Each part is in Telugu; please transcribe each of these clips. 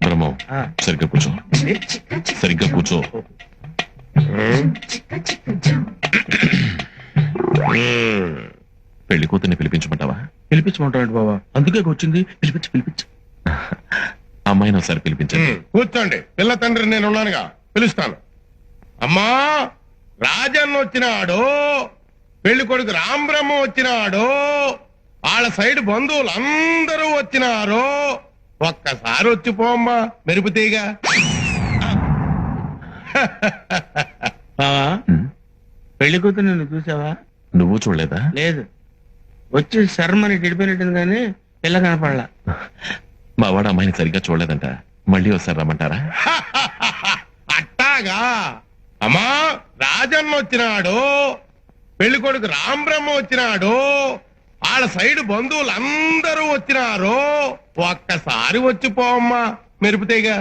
బ్రహ్మం సరిగ్గా కూర్చో, సరిగ్గా కూర్చో. పెళ్లి కూతుర్ని పిలిపించమంటావా? పిలిపించమంటాడు బాబా, అందుకే వచ్చింది. పిలిపించు. అమ్మాయిని ఒకసారి పిలిపించండి. కూర్చోండి, పిల్ల తండ్రి నేను ఉన్నానుగా, పిలుస్తాను. అమ్మా, రాజన్న వచ్చినాడు, పెళ్లి కొడుకు రాంబ్రహ్మ వచ్చినాడు, వాళ్ళ సైడ్ బంధువులు అందరూ వచ్చినారు. ఒక్కసారి వచ్చిపోమ్మా మెరుపుతీగా. బావా, పెళ్లి కూతురు నిన్ను చూసావా? నువ్వు చూడలేదా? లేదు, వచ్చి శర్మని గడిపోయినట్టుంది కానీ పిల్ల కనపడలా. మా వాడు అమ్మాయిని సరిగ్గా చూడలేదంట, మళ్ళీ ఒకసారి రమ్మంటారా? అట్టాగా. అమ్మా, రాజన్న వచ్చినాడు, పెళ్లి కొడుకు రాంబ్రహ్మ వచ్చినాడు, వాళ్ళ సైడ్ బంధువులు అందరూ వచ్చినారు. ఒక్కసారి వచ్చిపోమ్మా మెరుపుతీగా.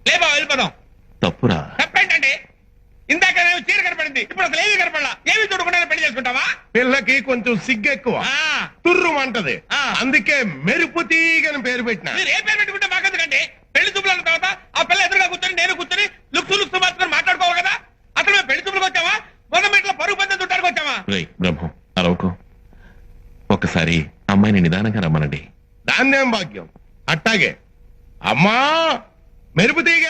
లేబా వెళ్ళిపోదాం. తప్పురా. తప్పేంటండి? ఇందాక నేను చీర కనపడింది, ఇప్పుడు అసలు ఏమీ కనపడలా. ఏమి చూడకుండా పెళ్లి చేసుకుంటావా? పిల్లకి కొంచెం సిగ్గెక్కువ, తుర్రుమంటది, అందుకే మెరుపు తీగని పేరు పెట్టిన. మీరు ఏ పేరు పెట్టుకుంటే మాకెందుకండి? పెళ్లి చూపుల తర్వాత ఆ పిల్ల ఎదురుగా కూర్చొని నేను కూర్చొని లుక్స్ మార్చుకొని మాట్లాడుకోవాలి కదా. అసలు మేము పెళ్లి చూపులకు వచ్చామా, మొదటి పరుగు పందెం చుట్టానికి వచ్చామా? రేయ్ బ్రహ్మం, అరవకు. ఒక్కసారి అమ్మాయిని నిదానంగా రమ్మనండి. ధాన్యం భాగ్యం. అట్టాగే. అమ్మా, మెరుపు తీగ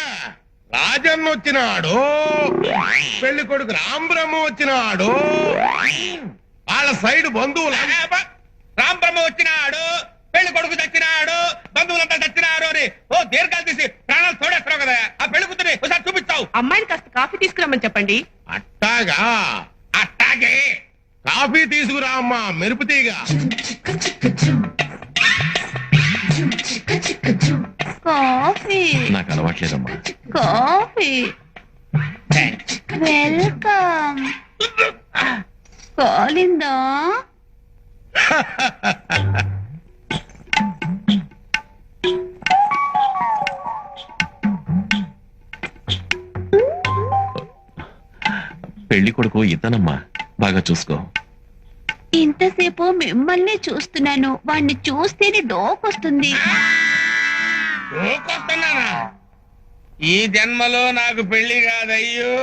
రాజన్న వచ్చినాడు, పెళ్లి కొడుకు రాంబ్రహ్మ వచ్చినాడు, వాళ్ళ సైడ్ బంధువులు. రాంబ్రహ్మ వచ్చినాడు, పెళ్లి కొడుకు చచ్చినాడు, బంధువులంతా చచ్చినారు అని ఓ దీర్ఘాలు తీసి ప్రాణాలు తోడేస్తున్నావు కదా. ఆ పెళ్లి కూతురి ఒకసారి చూపిస్తావు. అమ్మాయిని కాస్త కాఫీ తీసుకురమ్మని చెప్పండి. అట్టాగా. అట్టాగే. కాఫీ తీసుకురా అమ్మా మెరుపు తీగ. కాఫీ నాకు అలవాట్లేదమ్మా. Coffee welcome. కాలిందా? పెళ్లి కొడుకు ఇతనమ్మా, బాగా చూసుకో. ఇంతసేపు మిమ్మల్ని చూస్తున్నాను, వాణ్ణి చూస్తేనే డోకొస్తుంది. ఊకొస్తున్నానా? ఈ జన్మలో నాకు పెళ్లి కాదయ్యో.